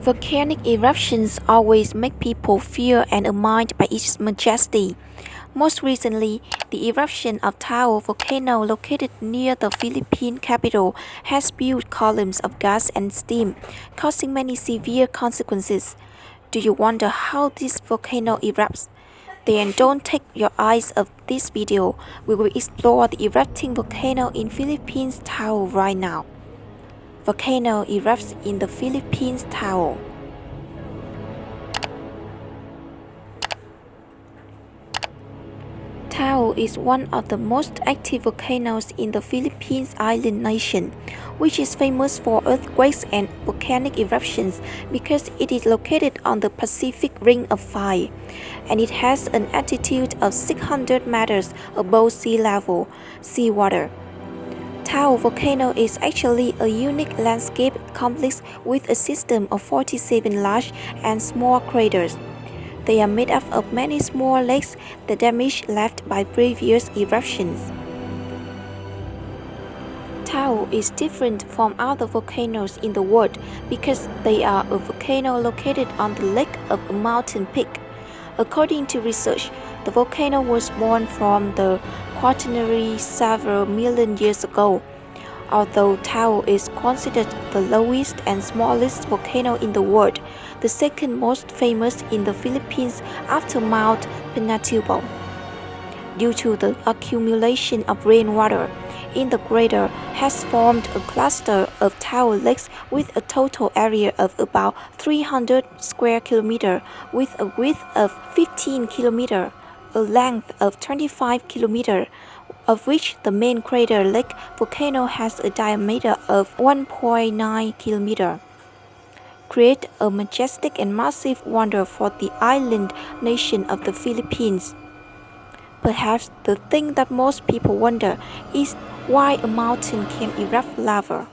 Volcanic eruptions always make people feel and amazed by its majesty. Most recently, the eruption of Taal Volcano located near the Philippine capital has spewed columns of gas and steam, causing many severe consequences. Do you wonder how this volcano erupts? Then don't take your eyes off this video. We will explore the erupting volcano in Philippines Taal right now. Volcano erupts in the Philippines Taal. Taal is one of the most active volcanoes in the Philippines island nation, which is famous for earthquakes and volcanic eruptions because it is located on the Pacific Ring of Fire, and it has an altitude of 600 meters above sea level, seawater. Taal Volcano is actually a unique landscape complex with a system of 47 large and small craters. They are made up of many small lakes, the damage left by previous eruptions. Taal is different from other volcanoes in the world because they are a volcano located on the lake of a mountain peak. According to research, the volcano was born from the Quaternary several million years ago. Although Taal is considered the lowest and smallest volcano in the world, the second most famous in the Philippines after Mount Pinatubo. Due to the accumulation of rainwater in the crater has formed a cluster of Taal lakes with a total area of about 300 square kilometers with a width of 15 kilometers, a length of 25 kilometers, of which the main crater Lake Volcano has a diameter of 1.9 kilometers. Create a majestic and massive wonder for the island nation of the Philippines. Perhaps the thing that most people wonder is why a mountain can erupt lava.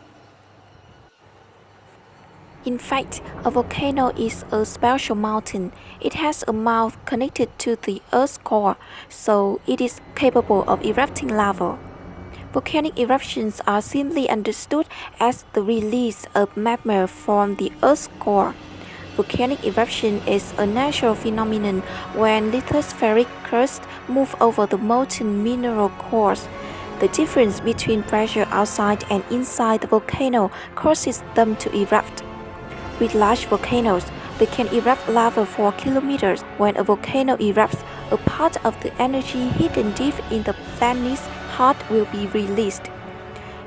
In fact, a volcano is a special mountain. It has a mouth connected to the Earth's core, so it is capable of erupting lava. Volcanic eruptions are simply understood as the release of magma from the Earth's core. Volcanic eruption is a natural phenomenon when lithospheric crust move over the molten mineral cores. The difference between pressure outside and inside the volcano causes them to erupt. With large volcanoes, they can erupt lava for kilometers. When a volcano erupts, a part of the energy hidden deep in the planet's heart will be released.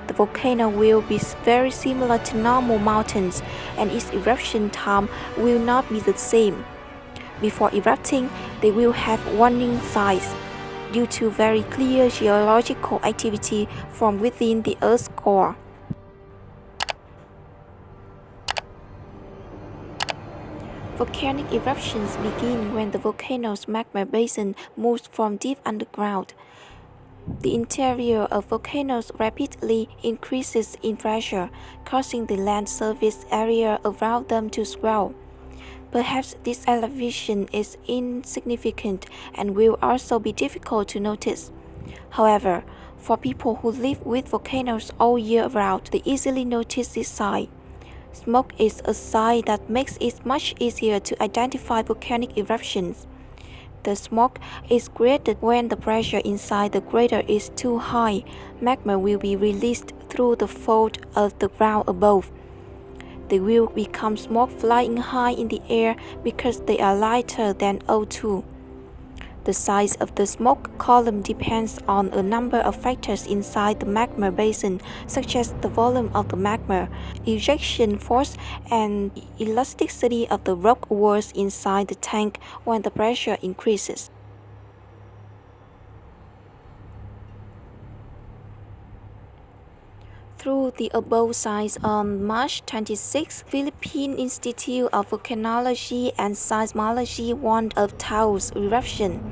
The volcano will be very similar to normal mountains, and its eruption time will not be the same. Before erupting, they will have warning signs due to very clear geological activity from within the Earth's core. Volcanic eruptions begin when the volcano's magma basin moves from deep underground. The interior of volcanoes rapidly increases in pressure, causing the land surface area around them to swell. Perhaps this elevation is insignificant and will also be difficult to notice. However, for people who live with volcanoes all year round, they easily notice this sign. Smoke is a sign that makes it much easier to identify volcanic eruptions. The smoke is created when the pressure inside the crater is too high. Magma will be released through the fold of the ground above. They will become smoke flying high in the air because they are lighter than O2. The size of the smoke column depends on a number of factors inside the magma basin, such as the volume of the magma, ejection force, and elasticity of the rock walls inside the tank when the pressure increases. Through the above signs, on March 26, Philippine Institute of Volcanology and Seismology warned of Taal's eruption.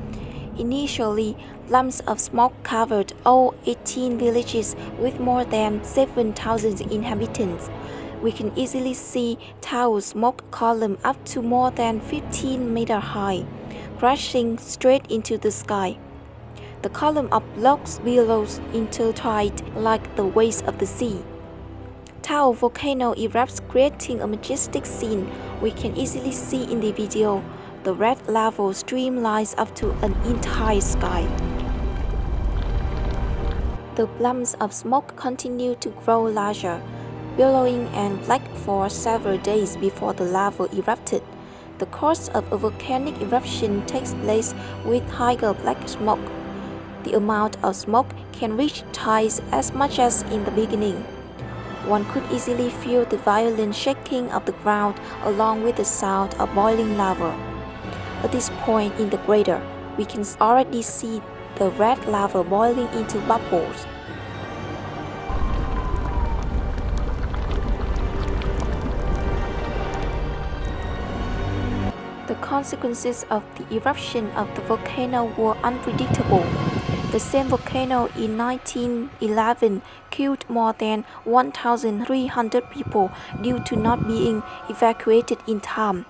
Initially, plumes of smoke covered all 18 villages with more than 7,000 inhabitants. We can easily see Taal's smoke column up to more than 15 meters high, crashing straight into the sky. The column of blocks billows intertwined like the waves of the sea. Taal Volcano erupts, creating a majestic scene we can easily see in the video. The red lava streamlines up to an entire sky. The plumes of smoke continue to grow larger, billowing and black for several days before the lava erupted. The course of a volcanic eruption takes place with higher black smoke. The amount of smoke can reach twice as much as in the beginning. One could easily feel the violent shaking of the ground along with the sound of boiling lava. At this point in the crater, we can already see the red lava boiling into bubbles. The consequences of the eruption of the volcano were unpredictable. The same volcano in 1911 killed more than 1,300 people due to not being evacuated in time.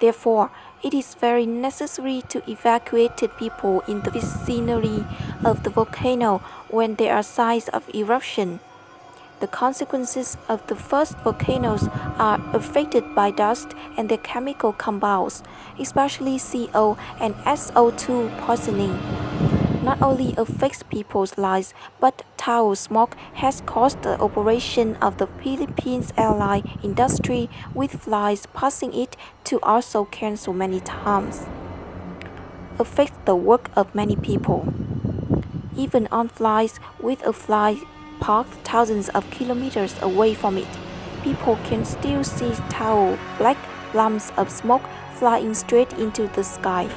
Therefore, it is very necessary to evacuate people in the vicinity of the volcano when there are signs of eruption. The consequences of the first volcanoes are affected by dust and their chemical compounds, especially CO and SO2 poisoning. Not only affects people's lives, but Taal smoke has caused the operation of the Philippines airline industry with flights passing it to also cancel many times. Affects the work of many people. Even on flights with a flight parked thousands of kilometers away from it, people can still see tall black plumes of smoke flying straight into the sky.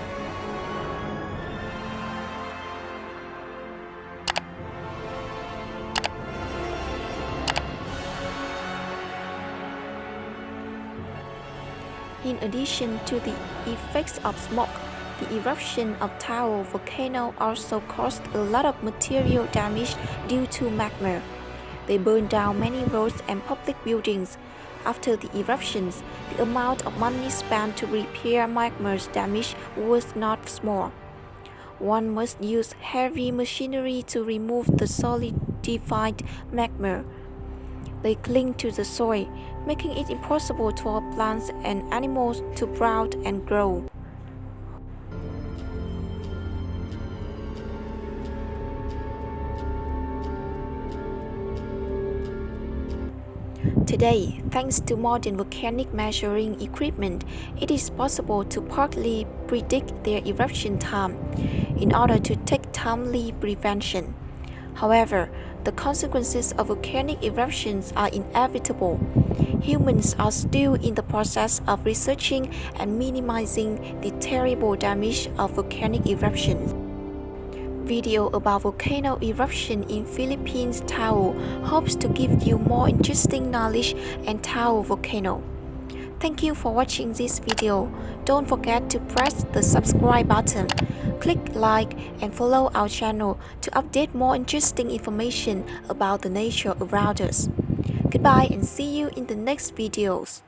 In addition to the effects of smoke, the eruption of Taal Volcano also caused a lot of material damage due to magma. They burned down many roads and public buildings. After the eruptions, the amount of money spent to repair magma's damage was not small. One must use heavy machinery to remove the solidified magma. They cling to the soil, making it impossible for plants and animals to sprout and grow. Today, thanks to modern volcanic measuring equipment, it is possible to partly predict their eruption time in order to take timely prevention. However, the consequences of volcanic eruptions are inevitable. Humans are still in the process of researching and minimizing the terrible damage of volcanic eruptions. Video about volcano eruption in Philippines Taal hopes to give you more interesting knowledge and Taal volcano. Thank you for watching this video. Don't forget to press the subscribe button, click like and follow our channel to update more interesting information about the nature around us. Goodbye and see you in the next videos.